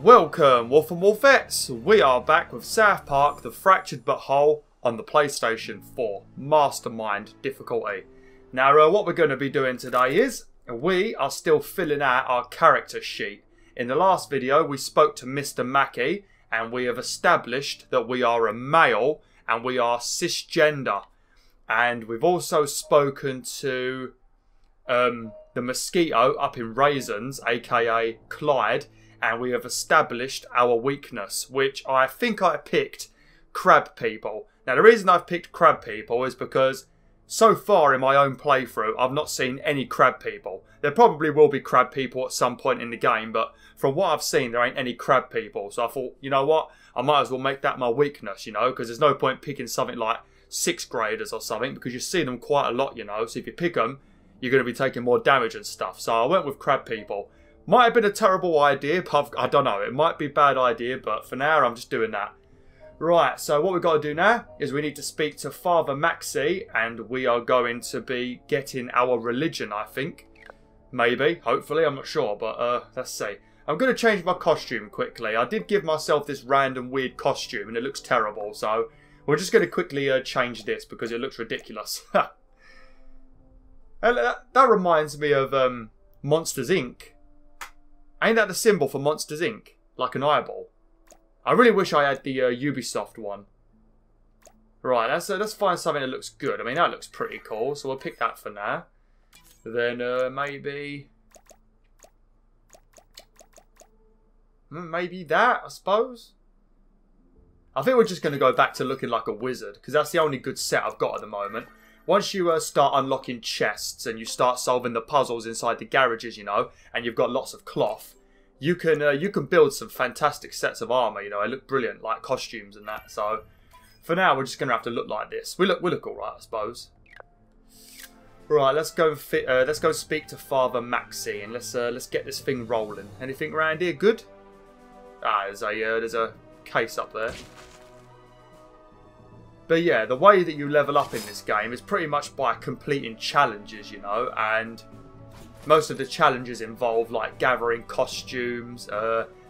Welcome, Wolf and Wolfettes! We are back with South Park The Fractured But Whole on the PlayStation 4 Mastermind difficulty. Now, what we're going to be doing today is we are still filling out our character sheet. In the last video, we spoke to Mr. Mackey and we have established that we are a male and we are cisgender. And we've also spoken to the mosquito up in Raisins, aka Clyde, and we have established our weakness, which I think I picked crab people. Now the reason I've picked crab people is because so far in my own playthrough I've not seen any crab people. There probably will be crab people at some point in the game, but from what I've seen there ain't any crab people. So I thought, you know what, I might as well make that my weakness, you know, because there's no point picking something like 6th graders or something, because you see them quite a lot, you know, so if you pick them you're going to be taking more damage and stuff. So I went with crab people. Might have been a terrible idea, but I don't know. It might be a bad idea, but for now I'm just doing that. Right, so what we've got to do now is we need to speak to Father Maxi, and we are going to be getting our religion, I think. Maybe, hopefully, I'm not sure, but let's see. I'm going to change my costume quickly. I did give myself this random weird costume, and it looks terrible, so we're just going to quickly change this because it looks ridiculous. That reminds me of Monsters Inc. Ain't that the symbol for Monsters Inc? Like an eyeball. I really wish I had the Ubisoft one. Right, let's find something that looks good. I mean, that looks pretty cool, so we'll pick that for now. Then maybe that, I suppose. I think we're just going to go back to looking like a wizard, because that's the only good set I've got at the moment. Once you start unlocking chests and you start solving the puzzles inside the garages, you know, and you've got lots of cloth, you can build some fantastic sets of armor. You know, they look brilliant, like costumes and that. So for now, we're just gonna have to look like this. We look all right, I suppose. Right, let's go speak to Father Maxi and let's get this thing rolling. Anything around here good? Ah, there's a case up there. But yeah, the way that you level up in this game is pretty much by completing challenges, you know, and most of the challenges involve like gathering costumes,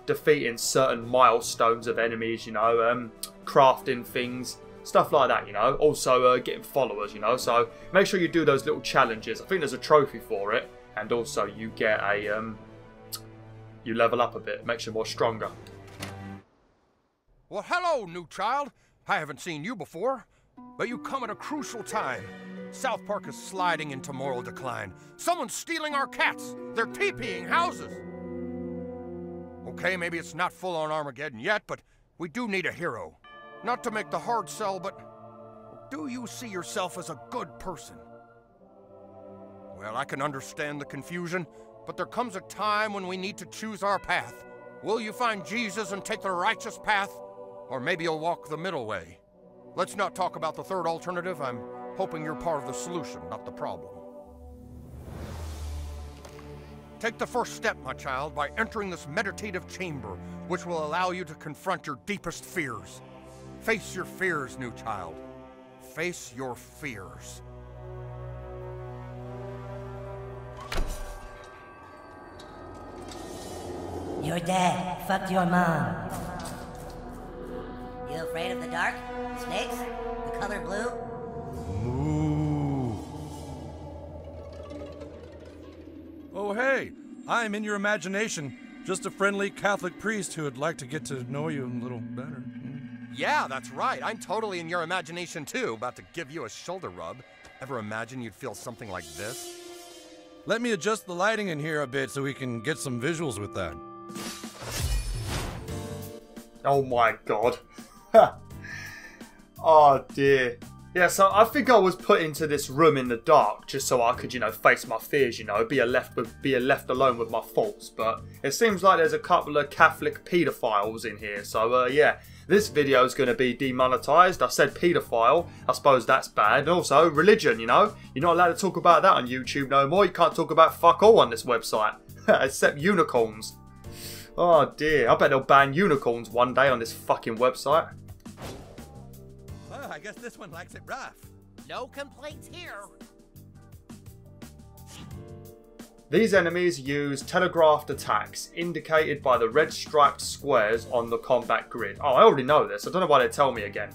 defeating certain milestones of enemies, you know, crafting things, stuff like that, you know. Also getting followers, you know, so make sure you do those little challenges. I think there's a trophy for it, and also you get a, you level up a bit, makes you more stronger. Well, hello, new child. I haven't seen you before, but you come at a crucial time. South Park is sliding into moral decline. Someone's stealing our cats. They're TPing houses. Okay, maybe it's not full on Armageddon yet, but we do need a hero. Not to make the hard sell, but do you see yourself as a good person? Well, I can understand the confusion, but there comes a time when we need to choose our path. Will you find Jesus and take the righteous path? Or maybe you'll walk the middle way. Let's not talk about the third alternative. I'm hoping you're part of the solution, not the problem. Take the first step, my child, by entering this meditative chamber, which will allow you to confront your deepest fears. Face your fears, new child. Face your fears. Your dad fucked your mom. You afraid of the dark? Snakes? The color blue? Moo. Oh, hey, I'm in your imagination. Just a friendly Catholic priest who would like to get to know you a little better. Yeah, that's right. I'm totally in your imagination, too. About to give you a shoulder rub. Ever imagine you'd feel something like this? Let me adjust the lighting in here a bit so we can get some visuals with that. Oh my god. Oh dear. Yeah, so I think I was put into this room in the dark just so I could, you know, face my fears, you know, be left alone with my faults. But it seems like there's a couple of Catholic paedophiles in here. So yeah, this video is going to be demonetized. I said paedophile. I suppose that's bad. And also religion, you know. You're not allowed to talk about that on YouTube no more. You can't talk about fuck all on this website. Except unicorns. Oh dear, I bet they'll ban unicorns one day on this fucking website. Well, I guess this one likes it rough. No complaints here. These enemies use telegraphed attacks, indicated by the red striped squares on the combat grid. Oh, I already know this. I don't know why they tell me again.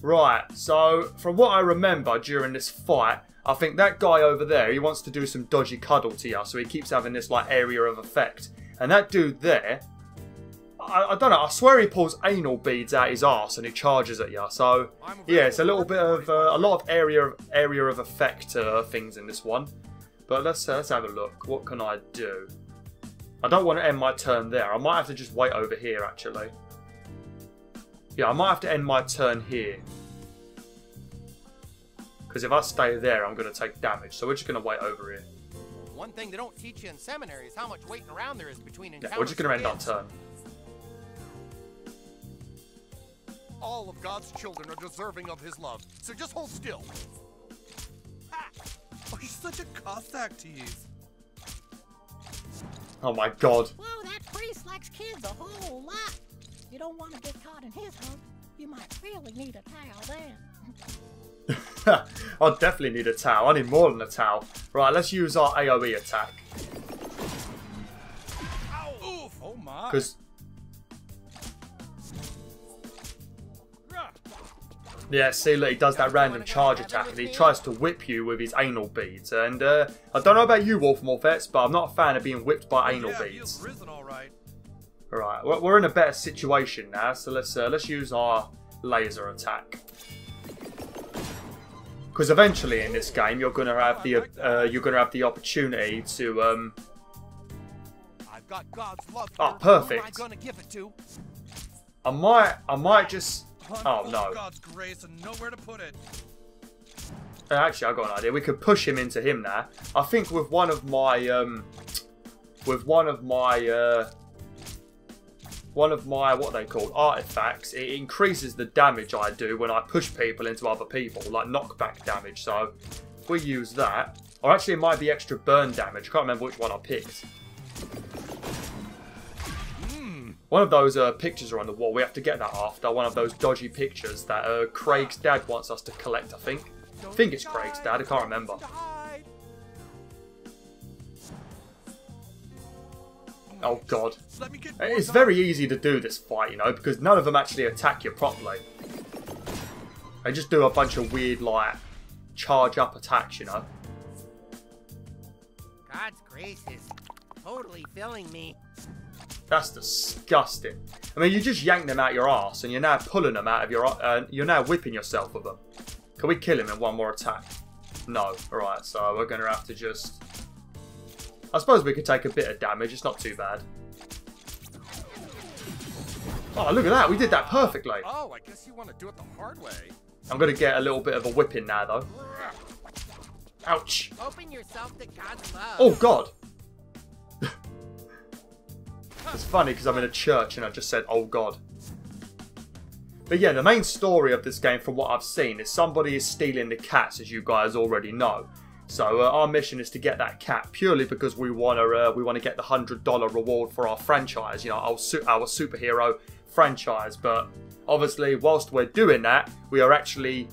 Right, so from what I remember during this fight, I think that guy over there, he wants to do some dodgy cuddle to you, so he keeps having this like area of effect. And that dude there, I don't know, I swear he pulls anal beads out his arse and he charges at you. So yeah, it's a little bit of a lot of area of effect things in this one. But let's have a look. What can I do? I don't want to end my turn there. I might have to just wait over here, actually. Yeah, I might have to end my turn here. Because if I stay there, I'm going to take damage. So we're just going to wait over here. One thing they don't teach you in seminary is how much waiting around there is between encounters. Yeah, we're just going to end our turn. All of God's children are deserving of his love, so just hold still. Oh, he's such a Cossack tease. Oh my god. Whoa, that priest likes kids a whole lot. You don't want to get caught in his hook. You might really need a towel then. I'll definitely need a towel. I need more than a towel. Right, let's use our AoE attack. Ow! Oof! Oh my! Because yeah, see, look, he does that random charge attack and he tries to whip you with his anal beads. And I don't know about you, WolfTheWolf, but I'm not a fan of being whipped by anal beads. Risen, all right. Alright, we're in a better situation now, so let's use our laser attack. Because eventually in this game you're gonna have the opportunity to I've got God's love. Oh, perfect. Who am I gonna give it to? I might just oh no. God's grace and nowhere to put it. Actually, I've got an idea. We could push him into him now. I think with one of my what are they called, artifacts, it increases the damage I do when I push people into other people, like knockback damage. So if we use that, or actually it might be extra burn damage. I can't remember which one I picked. One of those pictures are on the wall. We have to get that after. One of those dodgy pictures that Craig's dad wants us to collect, I think. I think it's Craig's dad. I can't remember. Oh god. It's very easy to do this fight, you know, because none of them actually attack you properly. They just do a bunch of weird, like, charge up attacks, you know. God's grace is totally filling me. That's disgusting. I mean, you just yank them out your arse and you're now pulling them out of your... you're now whipping yourself with them. Can we kill him in one more attack? No. Alright, so we're going to have to just... I suppose we could take a bit of damage. It's not too bad. Oh, look at that. We did that perfectly. Oh, I guess you want to do it the hard way. I'm going to get a little bit of a whipping now, though. Ouch. Open yourself to God's love. Oh, God. It's funny because I'm in a church and I just said, oh god. But yeah, the main story of this game from what I've seen is somebody is stealing the cats, as you guys already know. So our mission is to get that cat purely because we want to get the $100 reward for our franchise, you know, our superhero franchise. But obviously, whilst we're doing that, we are actually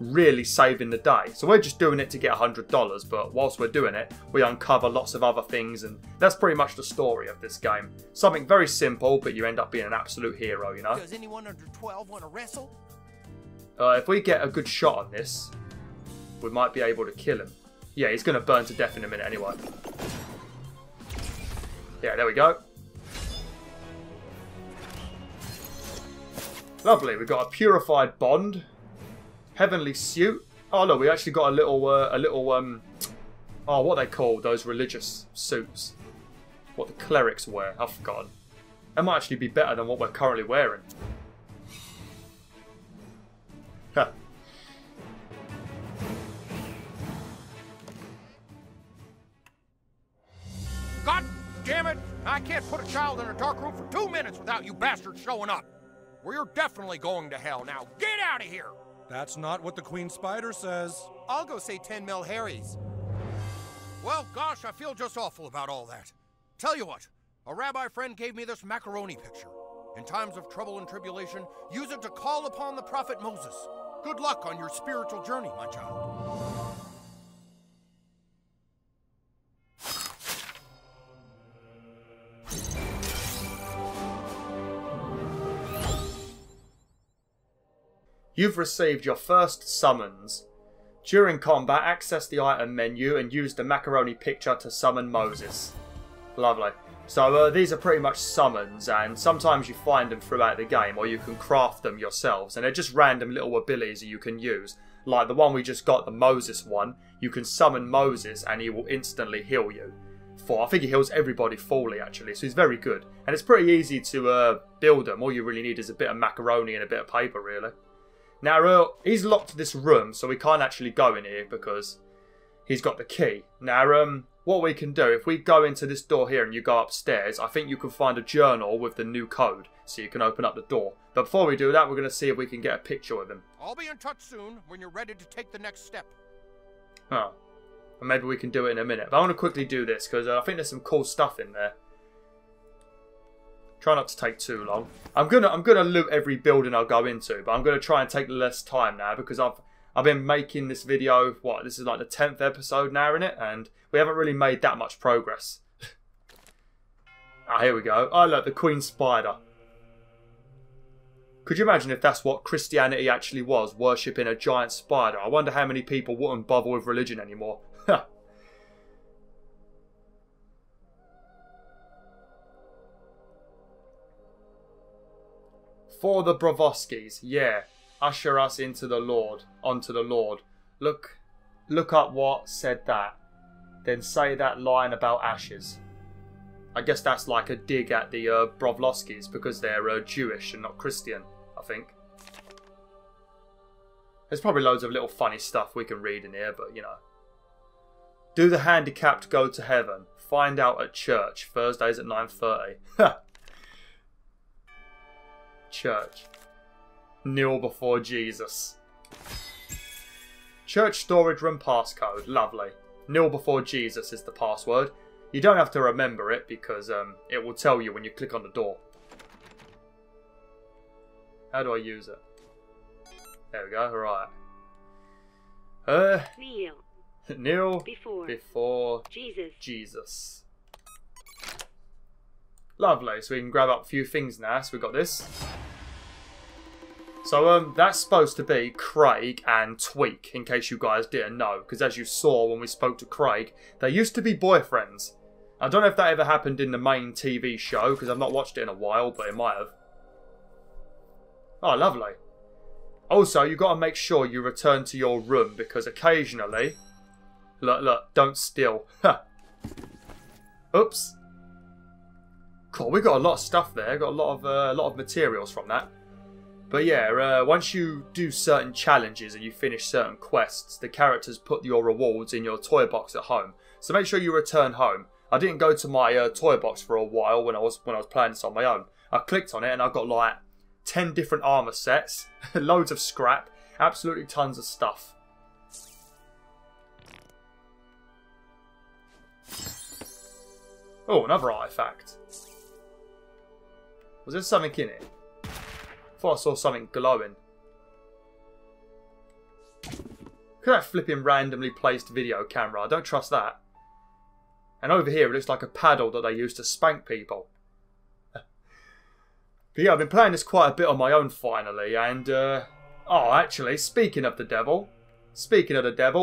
really saving the day. So we're just doing it to get $100, but whilst we're doing it, we uncover lots of other things, and that's pretty much the story of this game. Something very simple, but you end up being an absolute hero, you know? Does anyone under 12 want to wrestle? If we get a good shot on this, we might be able to kill him. Yeah, he's going to burn to death in a minute anyway. Yeah, there we go. Lovely, we've got a purified bond. Heavenly suit. Oh look, we actually got a little oh, what are they called? Those religious suits. What the clerics wear. I've forgotten. That might actually be better than what we're currently wearing. Huh. God damn it! I can't put a child in a dark room for 2 minutes without you bastards showing up. We're definitely going to hell. Now get out of here! That's not what the Queen Spider says. I'll go say 10 mil Harry's. Well, gosh, I feel just awful about all that. Tell you what, a rabbi friend gave me this macaroni picture. In times of trouble and tribulation, use it to call upon the prophet Moses. Good luck on your spiritual journey, my child. You've received your first summons. During combat, access the item menu and use the macaroni picture to summon Moses. Lovely. So these are pretty much summons, and sometimes you find them throughout the game, or you can craft them yourselves, and they're just random little abilities that you can use. Like the one we just got, the Moses one, you can summon Moses and he will instantly heal you. I think he heals everybody fully actually, so he's very good. And it's pretty easy to build them. All you really need is a bit of macaroni and a bit of paper really. Now he's locked this room, so we can't actually go in here because he's got the key. Now what we can do, if we go into this door here and you go upstairs, I think you can find a journal with the new code, so you can open up the door. But before we do that, we're going to see if we can get a picture of him. I'll be in touch soon when you're ready to take the next step. Oh. And maybe we can do it in a minute. But I want to quickly do this, because I think there's some cool stuff in there. Try not to take too long. I'm gonna loot every building I'll go into, but I'm going to try and take less time now, because I've been making this video, this is like the 10th episode now in it, and we haven't really made that much progress. Ah, here we go. Oh, look, the Queen Spider. Could you imagine if that's what Christianity actually was, worshipping a giant spider? I wonder how many people wouldn't bother with religion anymore. For the Bravoskis, yeah. Usher us into the Lord, onto the Lord. Look up what said that. Then say that line about ashes. I guess that's like a dig at the Bravoskis because they're Jewish and not Christian, I think. There's probably loads of little funny stuff we can read in here, but you know. Do the handicapped go to heaven? Find out at church. Thursdays at 9:30. Church. Kneel before Jesus. Church storage room passcode. Lovely. Kneel before Jesus is the password. You don't have to remember it because it will tell you when you click on the door. How do I use it? There we go. Alright. Kneel. Kneel before Jesus. Lovely. So we can grab up a few things now. So we got this. So that's supposed to be Craig and Tweak, in case you guys didn't know. Because as you saw when we spoke to Craig, they used to be boyfriends. I don't know if that ever happened in the main TV show, because I've not watched it in a while, but it might have. Oh, lovely. Also, you've got to make sure you return to your room, because occasionally... Look, don't steal. Oops. Cool, we got a lot of stuff there. Got a lot of materials from that. But yeah, once you do certain challenges and you finish certain quests, the characters put your rewards in your toy box at home. So make sure you return home. I didn't go to my toy box for a while when I was playing this on my own. I clicked on it and I got like 10 different armor sets, loads of scrap, absolutely tons of stuff. Oh, another artifact. Was there something in it? I thought I saw something glowing. Look at that flipping randomly placed video camera. I don't trust that. And over here it looks like a paddle that they use to spank people. But yeah, I've been playing this quite a bit on my own finally. And, oh, actually, speaking of the devil,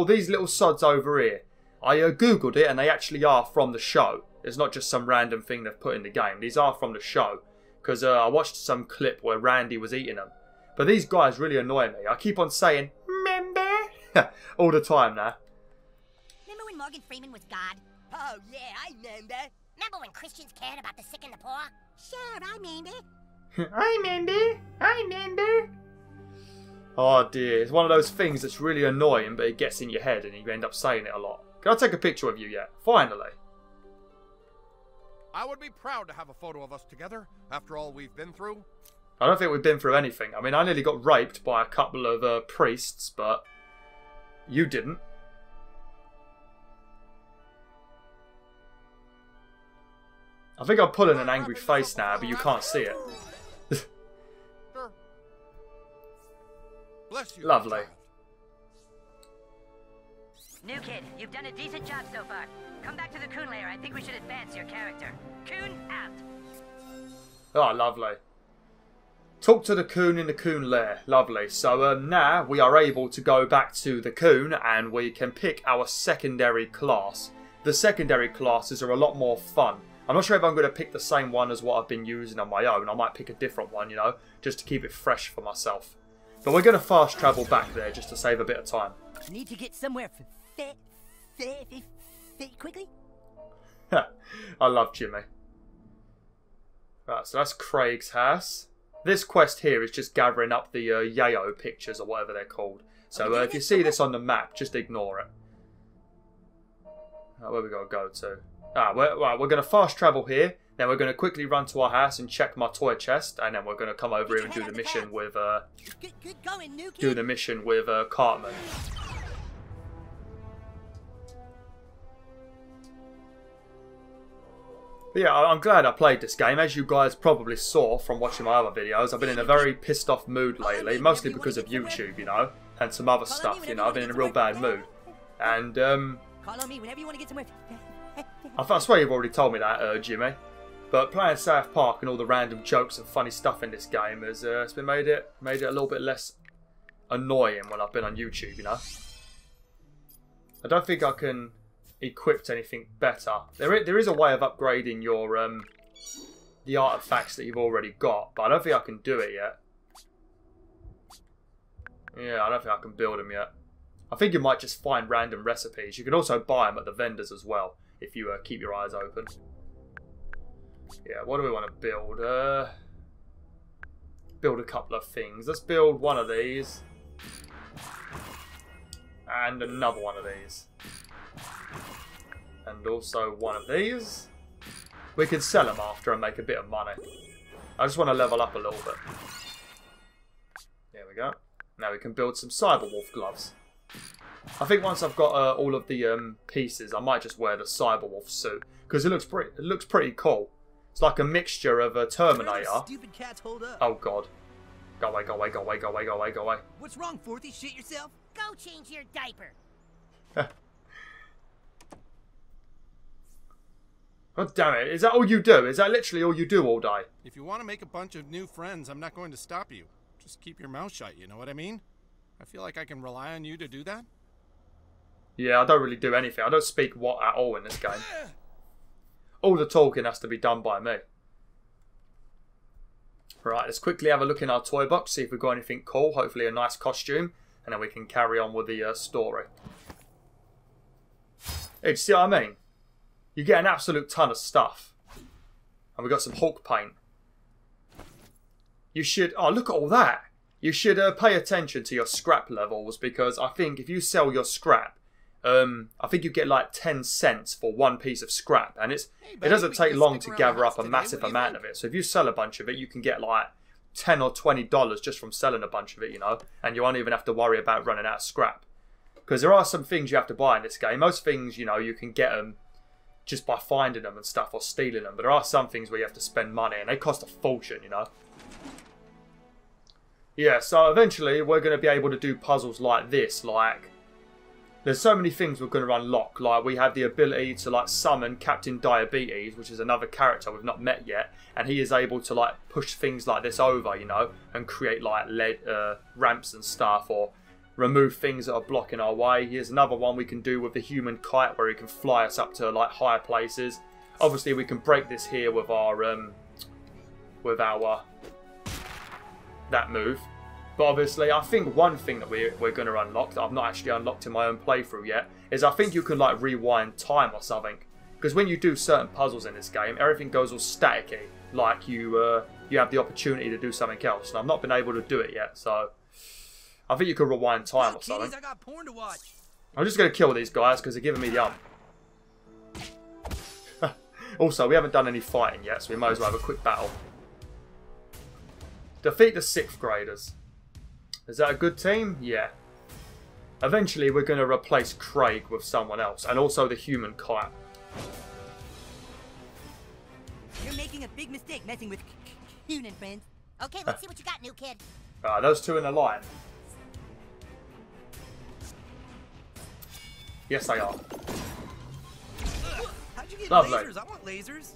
these little sods over here. I googled it and they actually are from the show. It's not just some random thing they've put in the game. These are from the show. Because I watched some clip where Randy was eating them. But these guys really annoy me. I keep on saying, "Remember?" all the time now. Remember when Morgan Freeman was God? Oh, yeah, I remember. Remember when Christians cared about the sick and the poor? Sure, I remember. I remember. Oh dear, it's one of those things that's really annoying, but it gets in your head and you end up saying it a lot. Can I take a picture of you yet? Finally. I would be proud to have a photo of us together after all we've been through. I don't think we've been through anything. I mean, I nearly got raped by a couple of priests, but you didn't. I think I'm pulling an angry face now, but you can't see it. Bless you. Lovely. New kid, you've done a decent job so far. Come back to the Coon lair. I think we should advance your character. Coon out. Oh, lovely. Talk to the coon in the coon lair. Lovely. So now we are able to go back to the coon and we can pick our secondary class. The secondary classes are a lot more fun. I'm not sure if I'm going to pick the same one as what I've been using on my own. I might pick a different one, you know, just to keep it fresh for myself. But we're going to fast travel back there just to save a bit of time. Need to get somewhere quickly? I love Jimmy. Right, so that's Craig's house. This quest here is just gathering up the yayo pictures or whatever they're called. So if you see this on the map, just ignore it. Where we gotta go to? We're going to fast travel here. Then we're going to quickly run to our house and check my toy chest, and then we're going to come over here and do the mission with Cartman. But yeah, I'm glad I played this game. As you guys probably saw from watching my other videos, I've been in a very pissed off mood lately, mostly because of YouTube, you know, and some other stuff, you know. I've been in a real bad mood. And, Call on me whenever you want to get somewhere. I swear you've already told me that, Jimmy. But playing South Park and all the random jokes and funny stuff in this game has it's been made it a little bit less annoying when I've been on YouTube, you know. I don't think I can equip anything better. There is a way of upgrading your the artifacts that you've already got, but I don't think I can do it yet. Yeah, I don't think I can build them yet. I think you might just find random recipes. You can also buy them at the vendors as well if you keep your eyes open. Yeah, what do we want to build? Build a couple of things. Let's build one of these and another one of these. And also one of these. We can sell them after and make a bit of money. I just want to level up a little bit. There we go. Now we can build some Cyberwolf gloves. I think once I've got all of the pieces, I might just wear the Cyberwolf suit because it looks pretty cool. It's like a mixture of a Terminator. Stupid cats hold up. Oh god! Go away! Go away! Go away! Go away! Go away! Go away! What's wrong, Forthy? Shit yourself? Go change your diaper. God damn it, is that all you do? Is that literally all you do all day? If you want to make a bunch of new friends, I'm not going to stop you. Just keep your mouth shut, you know what I mean? I feel like I can rely on you to do that. Yeah, I don't really do anything. I don't speak what at all in this game. All the talking has to be done by me. Right, let's quickly have a look in our toy box, see if we've got anything cool. Hopefully a nice costume, and then we can carry on with the story. Hey, do you see what I mean? You get an absolute ton of stuff. And we got some Hulk paint. You should... Oh, look at all that. You should pay attention to your scrap levels, because I think if you sell your scrap, I think you get like 10 cents for one piece of scrap. And it doesn't take long to gather up a massive amount of it. So if you sell a bunch of it, you can get like $10 or $20 just from selling a bunch of it, you know. And you won't even have to worry about running out of scrap. Because there are some things you have to buy in this game. Most things, you know, you can get them just by finding them and stuff or stealing them. But there are some things where you have to spend money and they cost a fortune, you know. Yeah, so eventually we're going to be able to do puzzles like this. Like, there's so many things we're going to unlock. Like, we have the ability to, like, summon Captain Diabetes, which is another character we've not met yet. And he is able to, like, push things like this over, you know, and create, like, ramps and stuff, or remove things that are blocking our way. Here's another one we can do with the human kite, where he can fly us up to, like, higher places. Obviously, we can break this here with our that move. But obviously, I think one thing that we're going to unlock that I've not actually unlocked in my own playthrough yet is I think you can, like, rewind time or something. Because when you do certain puzzles in this game, everything goes all staticky. Like, you have the opportunity to do something else. And I've not been able to do it yet, so I think you can rewind time or something. I got porn to watch. I'm just going to kill these guys because they're giving me the Also, we haven't done any fighting yet, so we might as well have a quick battle. Defeat the 6th graders. Is that a good team? Yeah. Eventually, we're going to replace Craig with someone else, and also the human kite. You're making a big mistake messing with Coon and friends. Okay, let's see what you got, new kid. Alright, those two in a line. Yes, they are. How'd you get Lovely. lasers? I want lasers.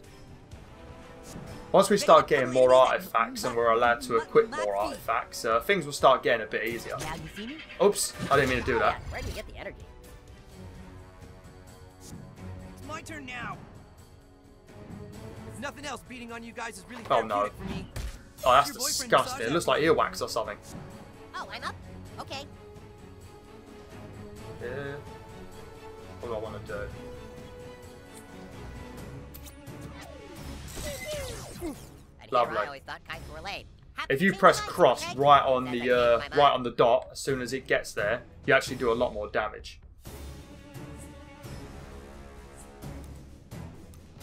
Once we start getting more artifacts and we're allowed to equip more artifacts, things will start getting a bit easier. Now you see me? Oops, I didn't mean to do that. Where do you get the energy? It's my turn now. If nothing else, beating on you guys is really Oh no. therapeutic for me. Oh, that's Your boyfriend disgusting. massage It looks like earwax or something. Oh, I'm up? Okay. Yeah. What do I want to do? Lovely. I always thought kites were late. If you press cross right on the dot, as soon as it gets there, you actually do a lot more damage.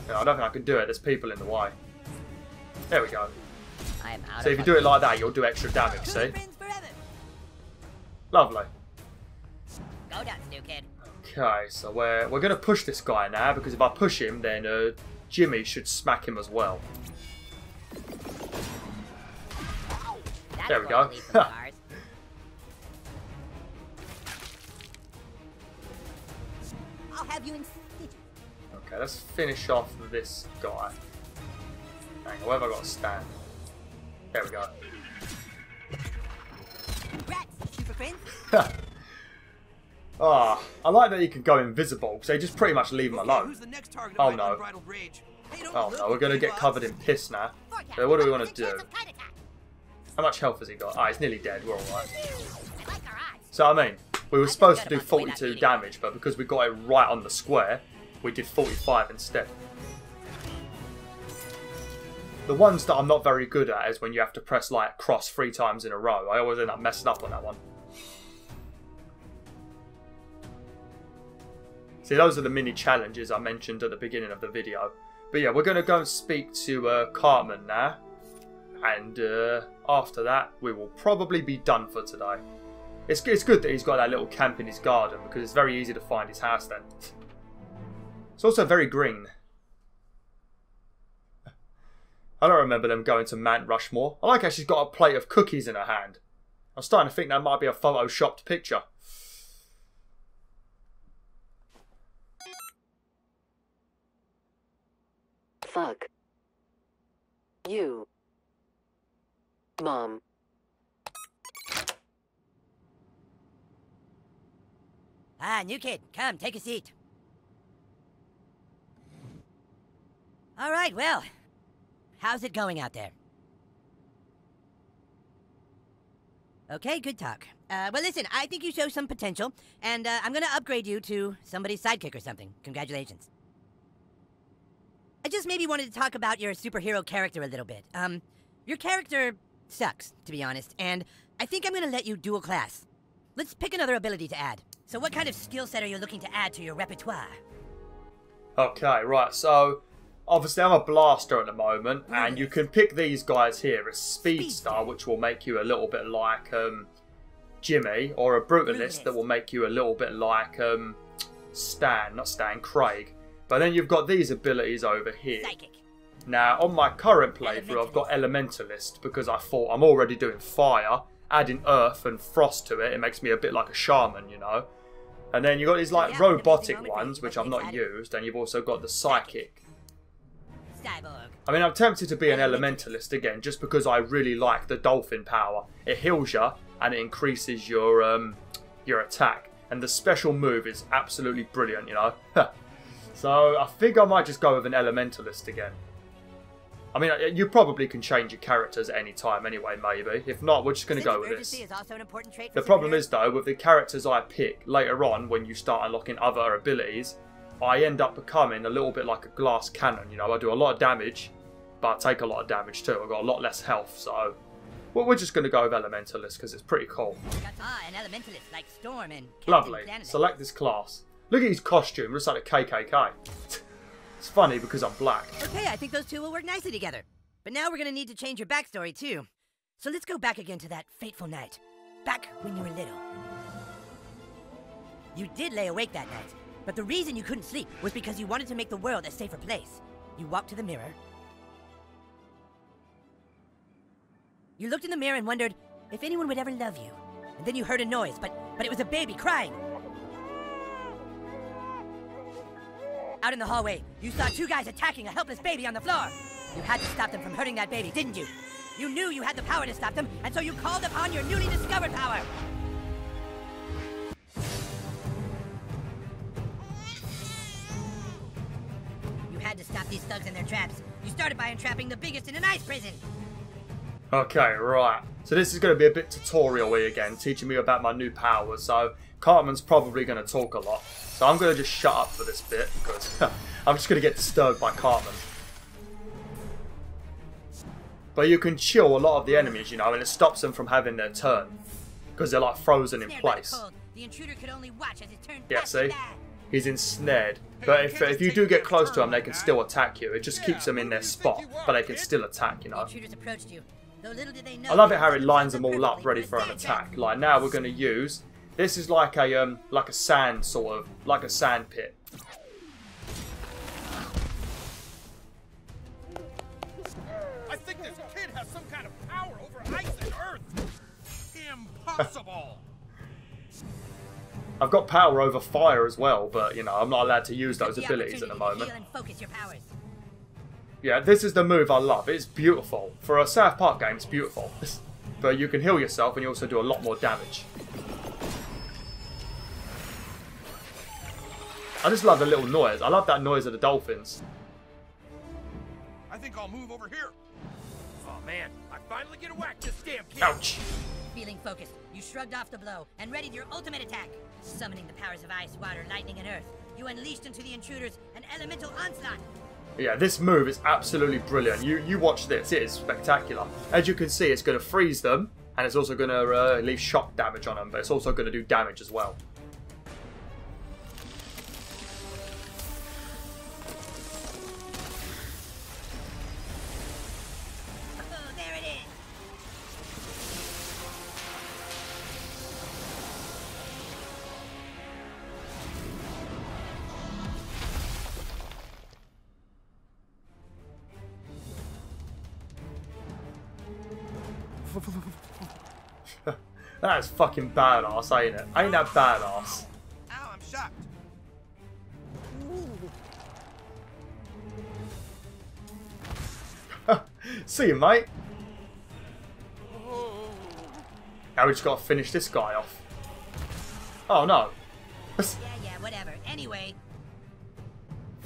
No, I don't think I can do it. There's people in the way. There we go. So if you do it like that, you'll do extra damage. See? Lovely. Go nuts, new kid. Okay, so we're gonna push this guy now, because if I push him, then Jimmy should smack him as well. There we go. I'll have you in stitches. Okay, let's finish off this guy. Hang on, where have I got to stand? There we go. Rats, super friends. Ah, I like that you can go invisible, because they just pretty much leave him alone. Who's the next target Oh of my no. unbridled rage? Hey, don't Oh look no, we're going to get covered in piss now. So what do we want to do? How much health has he got? Ah, he's nearly dead, we're alright. So I mean, we were supposed to do 42 damage, but because we got it right on the square, we did 45 instead. The ones that I'm not very good at is when you have to press like cross 3 times in a row. I always end up messing up on that one. See, those are the mini challenges I mentioned at the beginning of the video. But yeah, we're going to go and speak to Cartman now. And after that, we will probably be done for today. It's good that he's got that little camp in his garden, because it's very easy to find his house then. It's also very green. I don't remember them going to Mount Rushmore. I like how she's got a plate of cookies in her hand. I'm starting to think that might be a photoshopped picture. Fuck. You. Mom. Ah, new kid, come, take a seat. All right, well, how's it going out there? Okay, good talk. Well, listen, I think you show some potential, and I'm gonna upgrade you to somebody's sidekick or something. Congratulations. I just maybe wanted to talk about your superhero character a little bit. Your character sucks, to be honest, and I think I'm gonna let you dual class. Let's pick another ability to add. So what kind of skill set are you looking to add to your repertoire? Okay, right, so obviously I'm a blaster at the moment, and you can pick these guys here as Speedster, which will make you a little bit like Jimmy, or a Brutalist that will make you a little bit like Craig. But then you've got these abilities over here. Psychic. Now, on my current playthrough, I've got Elementalist, because I thought I'm already doing fire. Adding earth and frost to it, it makes me a bit like a shaman, you know. And then you've got these like robotic ones, which I've not used, and you've also got the psychic. I mean, I'm tempted to be an Elementalist again, just because I really like the dolphin power. It heals you, and it increases your attack. And the special move is absolutely brilliant, you know. So I think I might just go with an Elementalist again. I mean, you probably can change your characters at any time anyway, maybe. If not, we're just going to go with this. The problem is, though, with the characters I pick, later on, when you start unlocking other abilities, I end up becoming a little bit like a glass cannon, you know. I do a lot of damage, but I take a lot of damage too. I've got a lot less health, so... Well, we're just going to go with Elementalist, because it's pretty cool. An Elementalist like Storm and Lovely. Select this class. Look at his costume, looks like a KKK. It's funny because I'm black. Okay, I think those two will work nicely together. But now we're gonna need to change your backstory too. So let's go back again to that fateful night. Back when you were little. You did lay awake that night, but the reason you couldn't sleep was because you wanted to make the world a safer place. You walked to the mirror. You looked in the mirror and wondered if anyone would ever love you. And then you heard a noise, but it was a baby crying. Out in the hallway, you saw 2 guys attacking a helpless baby on the floor. You had to stop them from hurting that baby, didn't you? You knew you had the power to stop them, and so you called upon your newly discovered power. You had to stop these thugs in their traps. You started by entrapping the biggest in an ice prison. Okay, right. So this is going to be a bit tutorial-y again, teaching me about my new powers. So Cartman's probably going to talk a lot. So I'm going to just shut up for this bit because I'm just going to get disturbed by Cartman. But you can chill a lot of the enemies, you know, and it stops them from having their turn. Because they're like frozen in place. The intruder could only watch as it turned Yeah, see? He's ensnared. But if you do get close to them, they can still attack you. It just keeps them in their spot, but they can still attack, you know. I love it how it lines them all up ready for an attack. Like now we're going to use... This is like a sand sort of, like a sand pit. I think this kid has some kind of power over ice and earth. Impossible. I've got power over fire as well, but you know, I'm not allowed to use those abilities at the moment. Yeah, this is the move I love. It's beautiful. For a South Park game, it's beautiful. But you can heal yourself and you also do a lot more damage. I just love the little noise. I love that noise of the dolphins. I think I'll move over here. Oh man, I finally get a whack this damn kid. Ouch. Feeling focused, you shrugged off the blow and readied your ultimate attack. Summoning the powers of ice, water, lightning, and earth, you unleashed into the intruders an elemental onslaught. Yeah, this move is absolutely brilliant. You watch this, it is spectacular. As you can see, it's going to freeze them, and it's also going to leave shock damage on them, but it's also going to do damage as well. That is fucking badass, ain't it? Ain't that badass? Ow, I'm shocked. See you, mate. Now we just gotta finish this guy off. Oh no. Yeah, whatever. Anyway.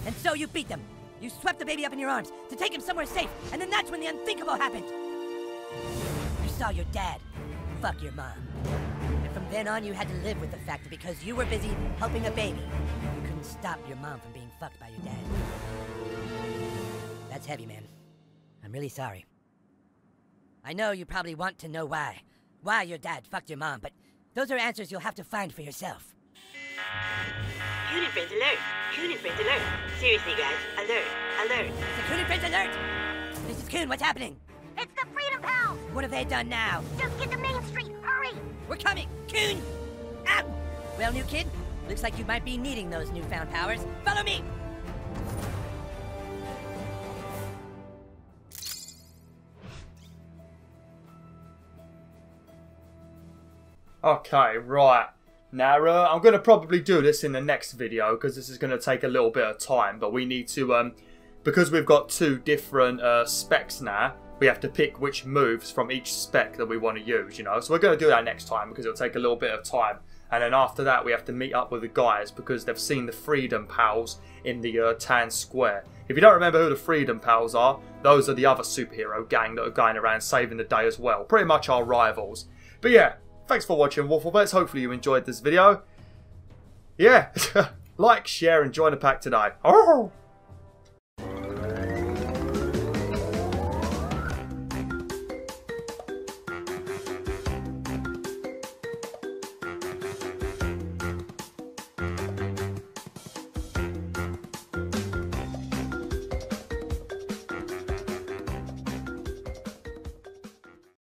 And so you beat them. You swept the baby up in your arms to take him somewhere safe, and then that's when the unthinkable happened. You saw your dad fuck your mom. And from then on, you had to live with the fact that because you were busy helping a baby, you couldn't stop your mom from being fucked by your dad. That's heavy, man. I'm really sorry. I know you probably want to know why. Why your dad fucked your mom, but those are answers you'll have to find for yourself. Coon and Friends alert! Coon and Friends alert! Seriously, guys, alert! Alert! The Coon and Friends alert! This is Coon, what's happening? It's the Freedom Pals! What have they done now? Just get to Main Street, hurry! We're coming! Coon! Ow! Well, new kid, looks like you might be needing those newfound powers. Follow me! Okay, right. Now, I'm going to probably do this in the next video because this is going to take a little bit of time. But we need to, because we've got two different specs now, we have to pick which moves from each spec that we want to use, you know. So we're going to do that next time because it'll take a little bit of time. And then after that, we have to meet up with the guys because they've seen the Freedom Pals in the town square. If you don't remember who the Freedom Pals are, those are the other superhero gang that are going around saving the day as well. Pretty much our rivals. But yeah. Thanks for watching, WolfTheWolf. Hopefully you enjoyed this video. Yeah, like, share, and join the pack today. Oh!